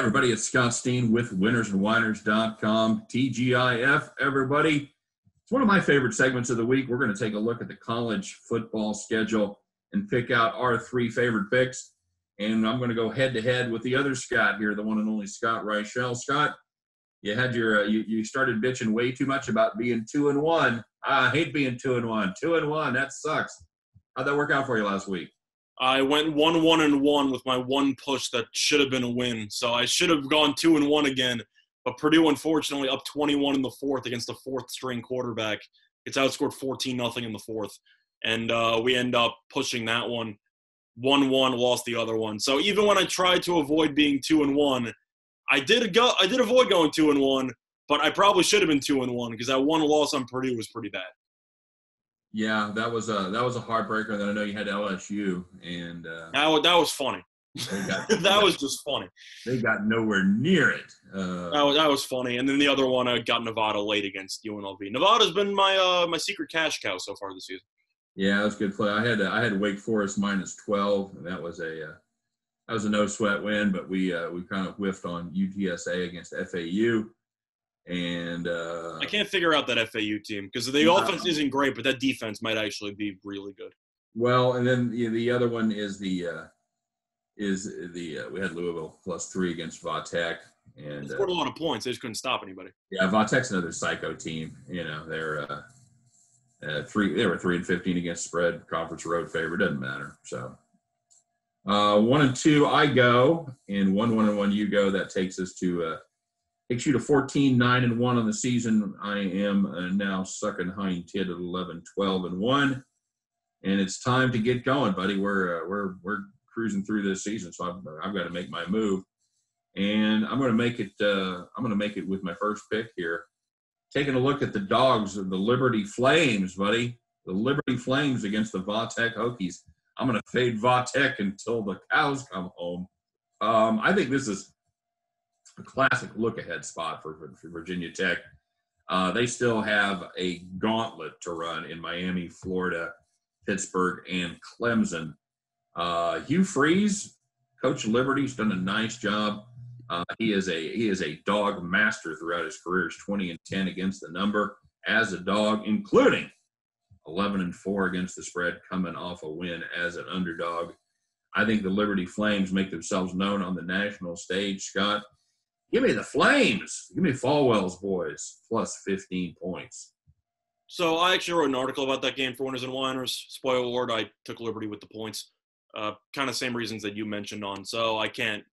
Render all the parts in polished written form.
Everybody, it's Scott Steehn with winnersandwhiners.com. TGIF, everybody. It's one of my favorite segments of the week. We're going to take a look at the college football schedule and pick out our three favorite picks. And I'm going to go head-to-head with the other Scott here, the one and only Scott Reichel. Scott, you had your you started bitching way too much about being 2-1. I hate being 2-1. 2-1, that sucks. How'd that work out for you last week? I went 1-1-1 with my one push that should have been a win. So I should have gone 2-1 again. But Purdue, unfortunately, up 21 in the fourth against the fourth-string quarterback. It's outscored 14-0 in the fourth. And we end up pushing that one. 1-1, lost the other one. So even when I tried to avoid being 2-1, I did avoid going 2-1, but I probably should have been 2-1 because that one loss on Purdue was pretty bad. Yeah, that was a heartbreaker. Then I know you had LSU, and that was funny. That was just funny. They got nowhere near it. That was funny. And then the other one, I got Nevada late against UNLV. Nevada's been my secret cash cow so far this season. Yeah, that was a good play. I had Wake Forest -12, and that was a no sweat win. But we kind of whiffed on UTSA against FAU. And I can't figure out that FAU team because the offense isn't great, but that defense might actually be really good. Well, and then the other one is we had Louisville +3 against Vatech, and they scored a lot of points. They just couldn't stop anybody. Yeah, Vatech's another psycho team. You know, they're they were 3-15 against spread, conference road favorite. Doesn't matter. So 1-2 I go, and 1-1 you go. That takes us to. Takes you to 14-9-1 on the season. I am now sucking hind tit at 11-12-1, and it's time to get going, buddy. We're cruising through this season, so I've got to make my move, and I'm going to make it. I'm going to make it with my first pick here. Taking a look at the dogs of the Liberty Flames, buddy. The Liberty Flames against the Vatech Hokies. I'm going to fade Vatech until the cows come home. I think this is a classic look-ahead spot for Virginia Tech. They still have a gauntlet to run in Miami, Florida, Pittsburgh, and Clemson. Hugh Freeze, coach of Liberty, has done a nice job. He is a dog master throughout his career. He's 20-10 against the number as a dog, including 11-4 against the spread, coming off a win as an underdog. I think the Liberty Flames make themselves known on the national stage, Scott. Give me the Flames. Give me Falwell's boys, +15 points. So I actually wrote an article about that game for Winners and Whiners. Spoiler alert, I took Liberty with the points. Kind of same reasons that you mentioned on. So I can't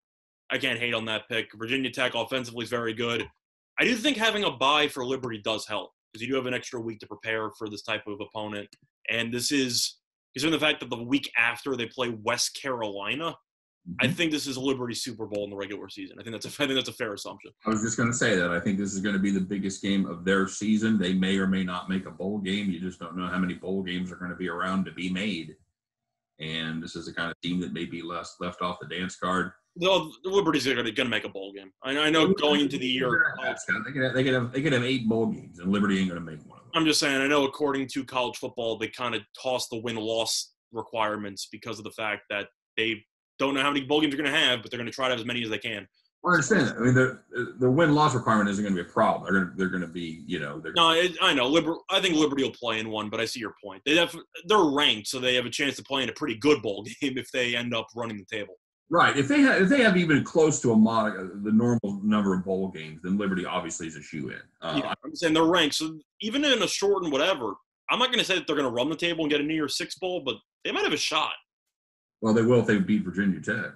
hate on that pick. Virginia Tech offensively is very good. I do think having a bye for Liberty does help because you do have an extra week to prepare for this type of opponent. And this is considering the fact that the week after they play West Carolina. I think this is a Liberty Super Bowl in the regular season. I think that's a fair assumption. I was just going to say that. I think this is going to be the biggest game of their season. They may or may not make a bowl game. You just don't know how many bowl games are going to be around to be made. And this is the kind of team that may be left off the dance card. No, the Liberty's going to make a bowl game. I know going into the year. They could have 8 bowl games, and Liberty ain't going to make one of them. I'm just saying, I know according to college football, they kind of toss the win-loss requirements because of the fact that they don't know how many bowl games they're going to have, but they're going to try to have as many as they can. I understand that. I mean, the win-loss requirement isn't going to be a problem. They're going to be, I know. I think Liberty will play in one, but I see your point. They're ranked, so they have a chance to play in a pretty good bowl game if they end up running the table. Right. If they have even close to the normal number of bowl games, then Liberty obviously is a shoe-in. I'm saying they're ranked, so even in a short and whatever, I'm not going to say that they're going to run the table and get a New Year's Six bowl, but they might have a shot. Well, they will if they beat Virginia Tech.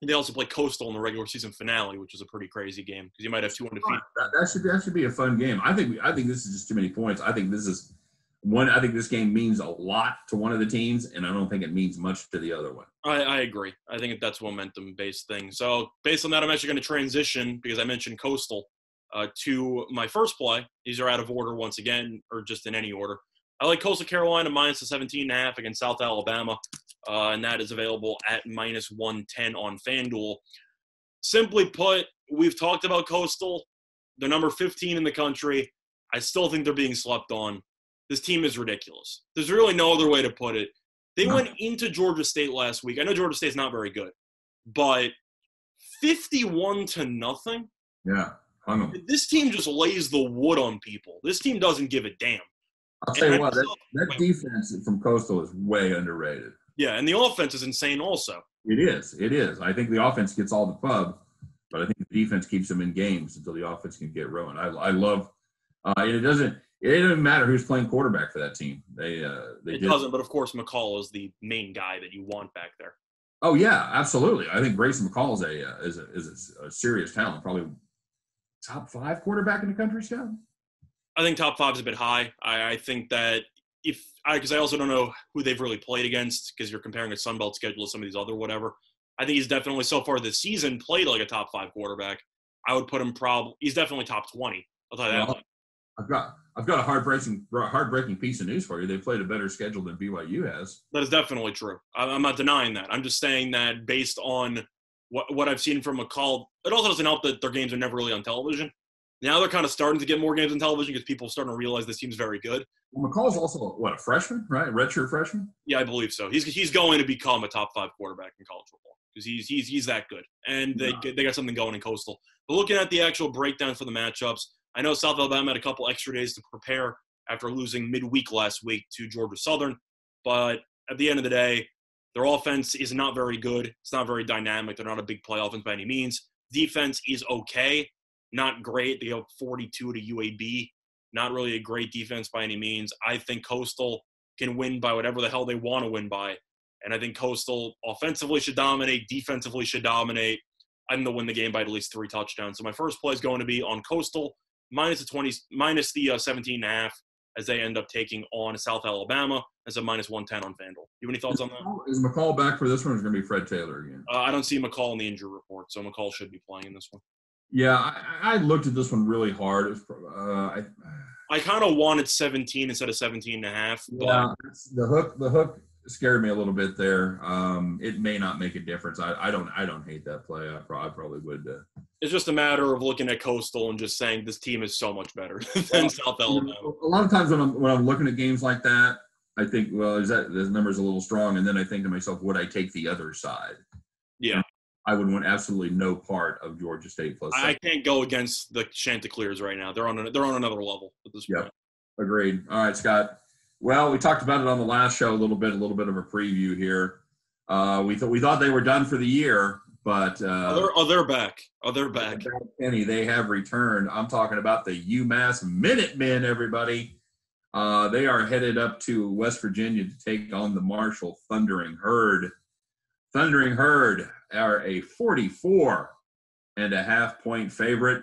And they also play Coastal in the regular season finale, which is a pretty crazy game because you might have 2 undefeated. That should be a fun game. I think this is just too many points. I think this game means a lot to one of the teams, and I don't think it means much to the other one. I agree. I think that's a momentum-based thing. So based on that, I'm actually going to transition because I mentioned Coastal to my first play. These are out of order once again, or just in any order. I like Coastal Carolina minus the 17.5 against South Alabama, and that is available at -110 on FanDuel. Simply put, we've talked about Coastal. They're number 15 in the country. I still think they're being slept on. This team is ridiculous. There's really no other way to put it. They went into Georgia State last week. I know Georgia State's not very good, but 51-0. Yeah, hung 'em. This team just lays the wood on people. This team doesn't give a damn. I'll tell you what, that defense from Coastal is way underrated. Yeah, and the offense is insane also. It is. It is. I think the offense gets all the pub, but I think the defense keeps them in games until the offense can get rolling. I love and it doesn't matter who's playing quarterback for that team. It doesn't, but of course McCall is the main guy that you want back there. Oh yeah, absolutely. I think Grayson McCall is a serious talent, probably top 5 quarterback in the country, Scott. I think top 5 is a bit high. I think that because I also don't know who they've really played against because you're comparing a Sun Belt schedule to some of these other whatever. I think he's definitely so far this season played like a top 5 quarterback. I would put him he's definitely top 20. I'll tell you that. I've got a heartbreaking piece of news for you. They played a better schedule than BYU has. That is definitely true. I'm not denying that. I'm just saying that based on what I've seen from McCall, it also doesn't help that their games are never really on television. Now they're kind of starting to get more games on television because people are starting to realize this team's very good. Well, McCall's also, a freshman, right? Redshirt freshman? Yeah, I believe so. He's going to become a top 5 quarterback in college football because he's that good. And they got something going in Coastal. But looking at the actual breakdown for the matchups, I know South Alabama had a couple extra days to prepare after losing midweek last week to Georgia Southern. But at the end of the day, their offense is not very good. It's not very dynamic. They're not a big play offense by any means. Defense is okay. Not great. They go 42 to UAB. Not really a great defense by any means. I think Coastal can win by whatever the hell they want to win by. And I think Coastal offensively should dominate, defensively should dominate. I'm going to win the game by at least 3 touchdowns. So my first play is going to be on Coastal minus the 17.5 as they end up taking on South Alabama as a minus 110 on FanDuel. You have any thoughts on that? Is McCall back for this one or is it going to be Fred Taylor again? I don't see McCall in the injury report, so McCall should be playing in this one. Yeah, I looked at this one really hard. I kind of wanted 17 instead of 17.5. Yeah, the hook scared me a little bit there. It may not make a difference. I don't hate that play. I probably would. It's just a matter of looking at Coastal and just saying this team is so much better than South Alabama. A lot of times when I'm looking at games like that, I think, well, the number's a little strong, and then I think to myself, would I take the other side? Yeah. I would want absolutely no part of Georgia State plus. I can't go against the Chanticleers right now. They're on another level at this point. Agreed. All right, Scott. Well, we talked about it on the last show a little bit of a preview here. We thought they were done for the year, but they're back. They're back. Penny, they have returned. I'm talking about the UMass Minutemen, everybody. They are headed up to West Virginia to take on the Marshall Thundering Herd. Thundering Herd are a 44.5-point favorite.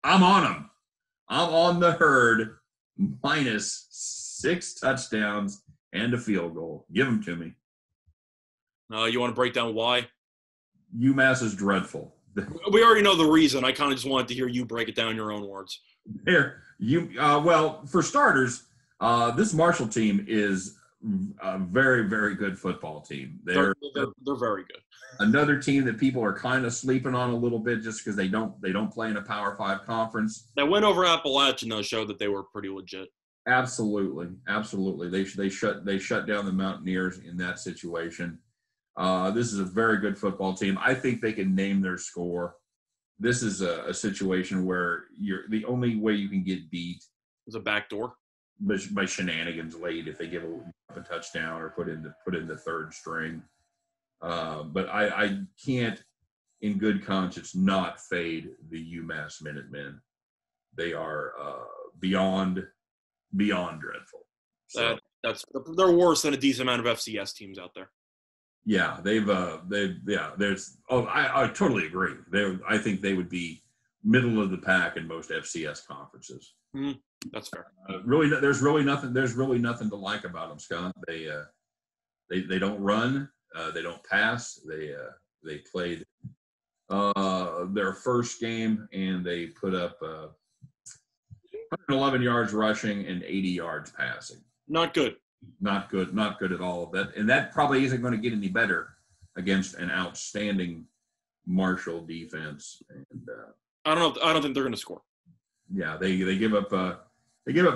I'm on them. I'm on the Herd minus 6 touchdowns and a field goal. Give them to me. You want to break down why? UMass is dreadful. We already know the reason. I kind of just wanted to hear you break it down in your own words. Well, for starters, this Marshall team is a very, very good football team. They're very good. Another team that people are kind of sleeping on a little bit just because they don't play in a Power 5 conference. That win over Appalachian though showed that they were pretty legit. Absolutely. They shut down the Mountaineers in that situation. This is a very good football team. I think they can name their score. This is a situation where the only way you can get beat is a backdoor by shenanigans late if they give a touchdown or put in the third string. But I can't, in good conscience, not fade the UMass Minutemen. They are beyond dreadful. So, they're worse than a decent amount of FCS teams out there. Yeah, I totally agree. I think they would be middle of the pack in most FCS conferences. That's fair. There's really nothing to like about them, Scott. They don't run, they don't pass. They played their first game and they put up 111 yards rushing and 80 yards passing. Not good. Not good at all. That probably isn't going to get any better against an outstanding Marshall defense. And I don't think they're going to score. Yeah, they give up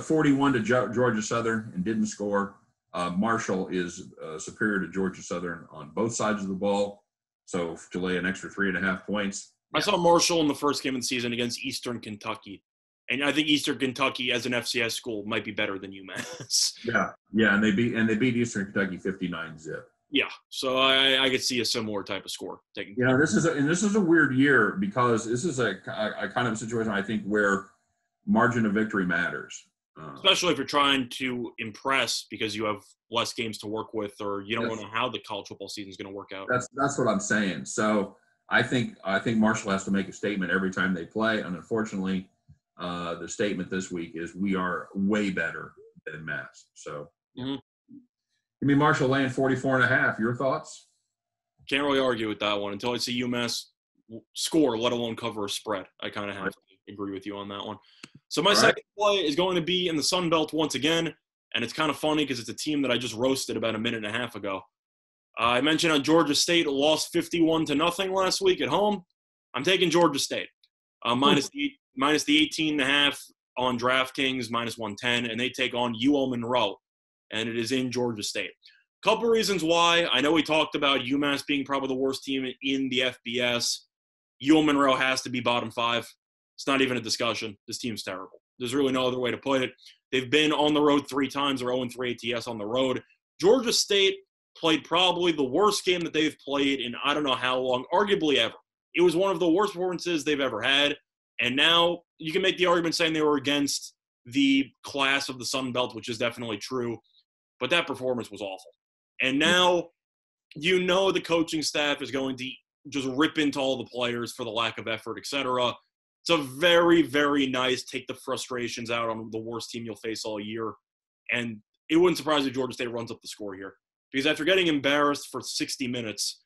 41 to Georgia Southern and didn't score. Marshall is superior to Georgia Southern on both sides of the ball. So to lay an extra 3.5 points. Yeah. I saw Marshall in the first game of the season against Eastern Kentucky. And I think Eastern Kentucky as an FCS school might be better than UMass. Yeah, and they beat Eastern Kentucky 59-0. Yeah, so I could see a similar type of score taking. Yeah, this is a weird year because this is a kind of situation I think where margin of victory matters. Especially if you're trying to impress because you have less games to work with, or you don't know how the college football season is going to work out. That's what I'm saying. So I think Marshall has to make a statement every time they play, and unfortunately, the statement this week is we are way better than Mass. So give me Marshall laying 44.5. Your thoughts? Can't really argue with that one until I see UMass score, let alone cover a spread. I kind of have to agree with you on that one. So my second play is going to be in the Sun Belt once again, and it's kind of funny because it's a team that I just roasted about a minute and a half ago. I mentioned on Georgia State lost 51-0 last week at home. I'm taking Georgia State minus the 18.5 on DraftKings, minus 110, and they take on UL Monroe, and it is in Georgia State. Couple reasons why. I know we talked about UMass being probably the worst team in the FBS. UL Monroe has to be bottom 5. It's not even a discussion. This team's terrible. There's really no other way to put it. They've been on the road 3 times. They're 0-3 ATS on the road. Georgia State played probably the worst game that they've played in I don't know how long, arguably ever. It was one of the worst performances they've ever had. And now you can make the argument saying they were against the class of the Sun Belt, which is definitely true. But that performance was awful. And now you know the coaching staff is going to just rip into all the players for the lack of effort, etc. It's a very, very nice take the frustrations out on the worst team you'll face all year. And it wouldn't surprise me if Georgia State runs up the score here. Because after getting embarrassed for 60 minutes,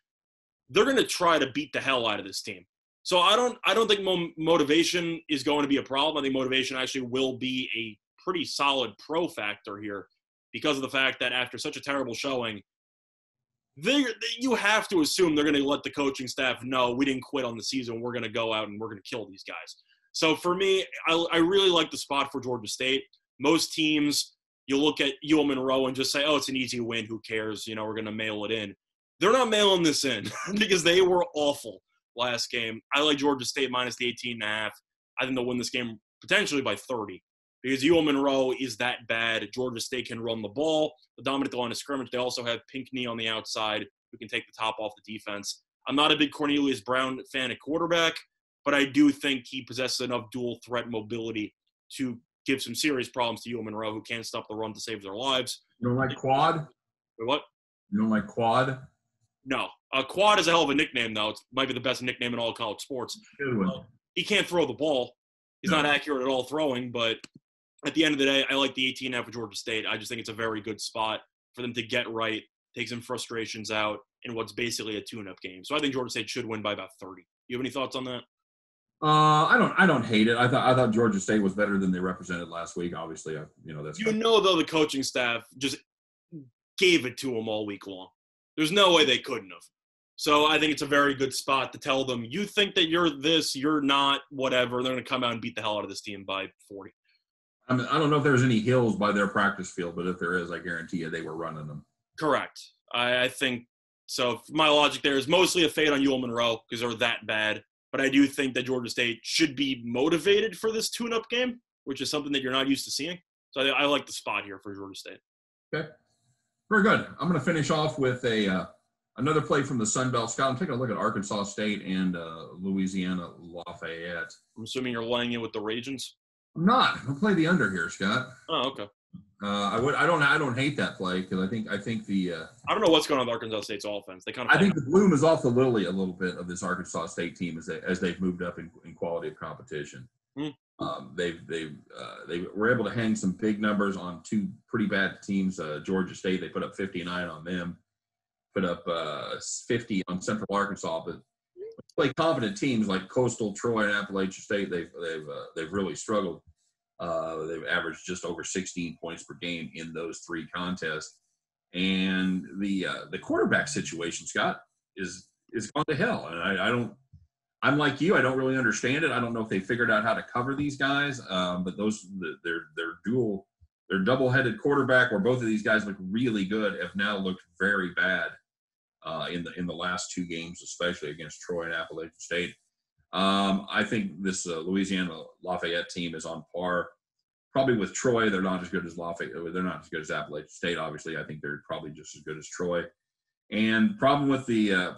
they're going to try to beat the hell out of this team. So I don't think motivation is going to be a problem. I think motivation actually will be a pretty solid pro factor here because of the fact that after such a terrible showing, you have to assume they're going to let the coaching staff know we didn't quit on the season. We're going to go out and we're going to kill these guys. So for me, I really like the spot for Georgia State. Most teams, you look at UL Monroe and just say, oh, it's an easy win. Who cares? You know, we're going to mail it in. They're not mailing this in because they were awful last game. I like Georgia State minus the 18.5. I think they'll win this game potentially by 30 because UL Monroe is that bad. Georgia State can run the ball, dominate the line of scrimmage. They also have Pinckney on the outside who can take the top off the defense. I'm not a big Cornelius Brown fan at quarterback, but I do think he possesses enough dual threat mobility to give some serious problems to UL Monroe who can't stop the run to save their lives. You don't like Quad? Wait, what? You don't like Quad? No. Quad is a hell of a nickname, though. It might be the best nickname in all college sports. Good one. He can't throw the ball. He's not accurate at all throwing, but at the end of the day, I like the 18.5 for Georgia State. I just think it's a very good spot for them to get right, take some frustrations out in what's basically a tune-up game. So I think Georgia State should win by about 30. You have any thoughts on that? I don't hate it. I thought Georgia State was better than they represented last week. Obviously, that's though the coaching staff just gave it to them all week long. There's no way they couldn't have. So I think it's a very good spot to tell them, you think that you're this, you're not, whatever. They're going to come out and beat the hell out of this team by 40. I mean, I don't know if there's any hills by their practice field, but if there is, I guarantee you they were running them. Correct. I think so. My logic there is mostly a fade on UL Monroe because they're that bad. But I do think that Georgia State should be motivated for this tune-up game, which is something that you're not used to seeing. So I like the spot here for Georgia State. Okay. Very good. I'm going to finish off with another play from the Sun Belt. Scott, I'm taking a look at Arkansas State and Louisiana Lafayette. I'm assuming you're laying in with the Ragins? I'm not. I'll play the under here, Scott. Oh, okay. I don't hate that play because I think the I don't know what's going on with Arkansas State's offense. I think the bloom is off the lily a little bit of this Arkansas State team as they've moved up in quality of competition. They were able to hang some big numbers on two pretty bad teams. Georgia State, they put up 59 on them, put up 50 on Central Arkansas. But play competent teams like Coastal, Troy, and Appalachian State, they've really struggled. They've averaged just over 16 points per game in those three contests. And the quarterback situation, Scott, is gone to hell. And I'm like you, I don't really understand it. I don't know if they figured out how to cover these guys. But their double-headed quarterback, where both of these guys look really good, have now looked very bad. in the last two games, especially against Troy and Appalachian State. I think this Louisiana Lafayette team is on par, probably with Troy. They're not as good as Lafayette. They're not as good as Appalachian State. Obviously, I think they're probably just as good as Troy. And problem with the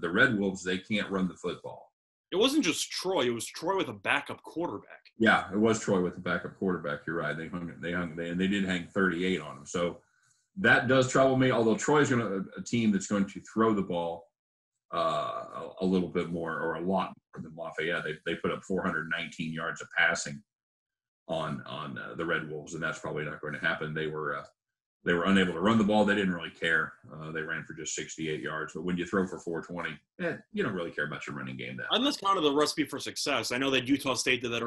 Red Wolves, they can't run the football. It wasn't just Troy; it was Troy with a backup quarterback. Yeah, it was Troy with the backup quarterback. You're right. They did hang 38 on him. So that does trouble me. Although Troy's a team that's going to throw the ball a little bit more, or a lot more than Lafayette. They put up 419 yards of passing on the Red Wolves, and that's probably not going to happen. They were unable to run the ball. They didn't really care. They ran for just 68 yards. But when you throw for 420, you don't really care about your running game. And that's kind of the recipe for success. I know that Utah State did that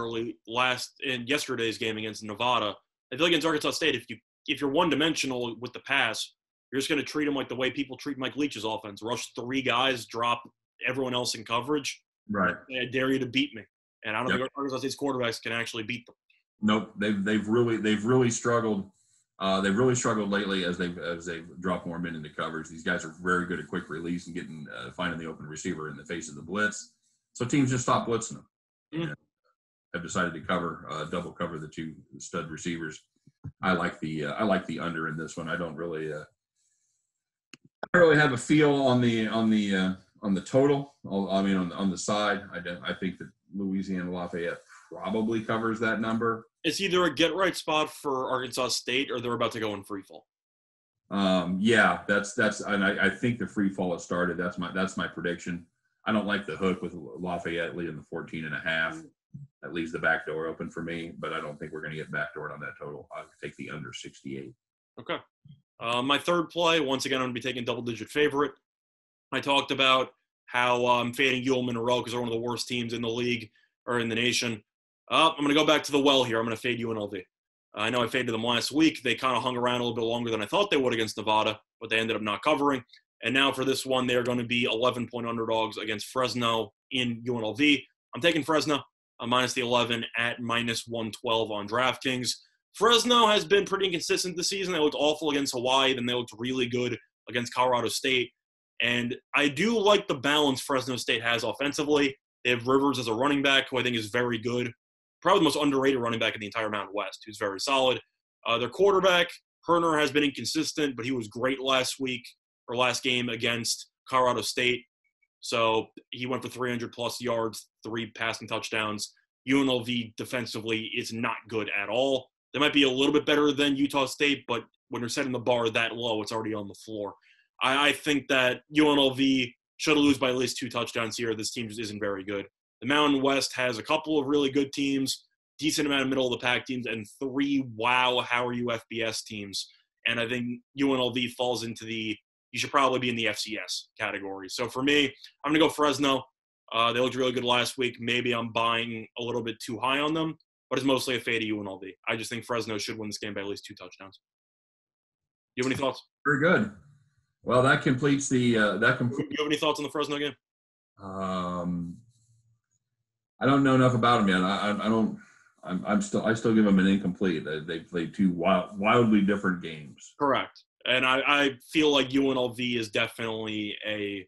in yesterday's game against Nevada. I feel like against Arkansas State, if you're one-dimensional with the pass, you're just going to treat them like the way people treat Mike Leach's offense. Rush three guys, drop everyone else in coverage. Right. I dare you to beat me. And I don't think Arkansas State's quarterbacks can actually beat them. Nope. They've really struggled. They've really struggled lately as they've dropped more men into coverage. These guys are very good at quick release and getting finding the open receiver in the face of the blitz. So teams just stop blitzing them. And have decided to double cover the two stud receivers. I like the under in this one. I don't really have a feel on the total. I mean on the side. I think that Louisiana Lafayette probably covers that number. It's either a get-right spot for Arkansas State or they're about to go in free fall. Yeah, that's and I think the free fall has started. That's my prediction. I don't like the hook with Lafayette leading the 14.5. That leaves the back door open for me, but I don't think we're going to get backdoored on that total. I'll take the under 68. Okay. My third play, once again, I'm going to be taking double-digit favorite. I talked about how I'm fading UL Monroe because they're one of the worst teams in the league or in the nation. I'm going to go back to the well here. I'm going to fade UNLV. I know I faded them last week. They kind of hung around a little bit longer than I thought they would against Nevada, but they ended up not covering. And now for this one, they're going to be 11-point underdogs against Fresno in UNLV. I'm taking Fresno minus the 11 at minus 112 on DraftKings. Fresno has been pretty inconsistent this season. They looked awful against Hawaii, then they looked really good against Colorado State. And I do like the balance Fresno State has offensively. They have Rivers as a running back, who I think is very good. Probably the most underrated running back in the entire Mountain West, who's very solid. Their quarterback, Herner, has been inconsistent, but he was great last game against Colorado State. So he went for 300-plus yards, 3 passing touchdowns. UNLV defensively is not good at all. They might be a little bit better than Utah State, but when you're setting the bar that low, it's already on the floor. I think that UNLV should lose by at least 2 touchdowns here. This team just isn't very good. The Mountain West has a couple of really good teams, decent amount of middle-of-the-pack teams, and 3 wow, how are you FBS teams. And I think UNLV falls into you should probably be in the FCS category. So for me, I'm going to go Fresno. They looked really good last week. Maybe I'm buying a little bit too high on them, but it's mostly a fade of UNLV. I just think Fresno should win this game by at least 2 touchdowns. You have any thoughts? Very good. Well, that completes the You have any thoughts on the Fresno game? I don't know enough about them yet. I still give them an incomplete. They played 2 wildly different games. Correct. And I feel like UNLV is definitely I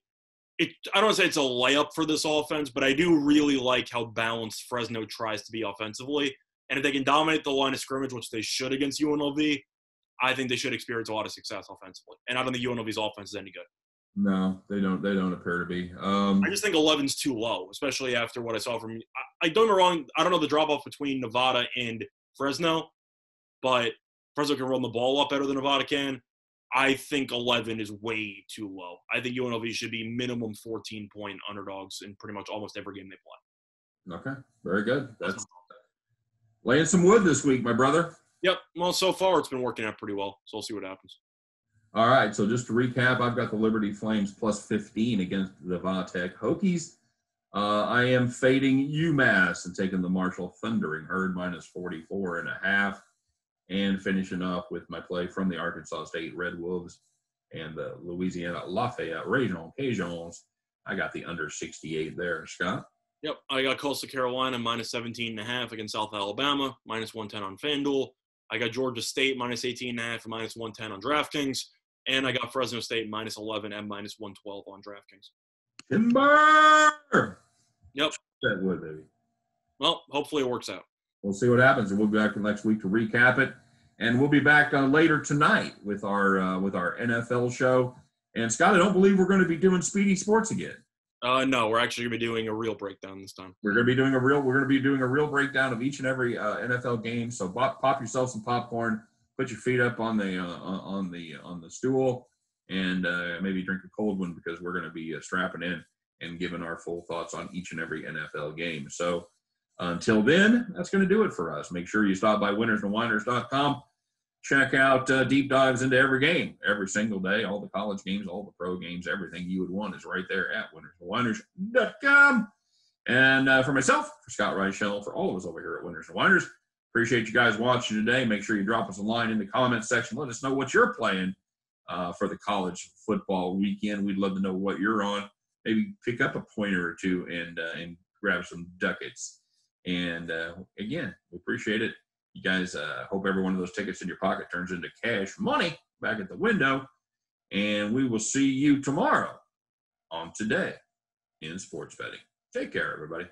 don't want to say it's a layup for this offense, but I do really like how balanced Fresno tries to be offensively. And if they can dominate the line of scrimmage, which they should against UNLV, I think they should experience a lot of success offensively. And I don't think UNLV's offense is any good. No, they don't appear to be. I just think 11's too low, especially after what I saw from – don't get me wrong, I don't know the drop-off between Nevada and Fresno, but Fresno can run the ball a lot better than Nevada can. I think 11 is way too low. I think UNLV should be minimum 14-point underdogs in pretty much almost every game they play. Okay, very good. That's laying some wood this week, my brother. Yep. Well, so far it's been working out pretty well, so we'll see what happens. All right, so just to recap, I've got the Liberty Flames plus 15 against the Va-Tech Hokies. I am fading UMass and taking the Marshall Thundering Herd minus 44.5, and finishing off with my play from the Arkansas State Red Wolves and the Louisiana Lafayette Cajuns. I got the under 68 there, Scott. Yep, I got Coastal Carolina minus 17.5 against South Alabama, minus 110 on FanDuel. I got Georgia State minus 18.5 and minus 110 on DraftKings. And I got Fresno State -11 and -112 on DraftKings. Timber! Yep. That would, baby. Well, hopefully it works out. We'll see what happens, and we'll be back next week to recap it. And we'll be back later tonight with our NFL show. And Scott, I don't believe we're going to be doing Speedy Sports again. No, we're actually going to be doing a real breakdown this time. We're going to be doing a real breakdown of each and every NFL game. So pop yourself some popcorn, put your feet up on the stool, and maybe drink a cold one, because we're going to be strapping in and giving our full thoughts on each and every NFL game. So until then, that's going to do it for us. Make sure you stop by winnersandwhiners.com. Check out deep dives into every game, every single day, all the college games, all the pro games, everything you would want is right there at winnersandwhiners.com. And for myself, for Scott Reichel, for all of us over here at Winners and Whiners, appreciate you guys watching today. Make sure you drop us a line in the comments section. Let us know what you're playing for the college football weekend. We'd love to know what you're on. Maybe pick up a pointer or two and grab some ducats. And again, we appreciate it. You guys, hope every one of those tickets in your pocket turns into cash money back at the window. And we will see you tomorrow on Today in Sports Betting. Take care, everybody.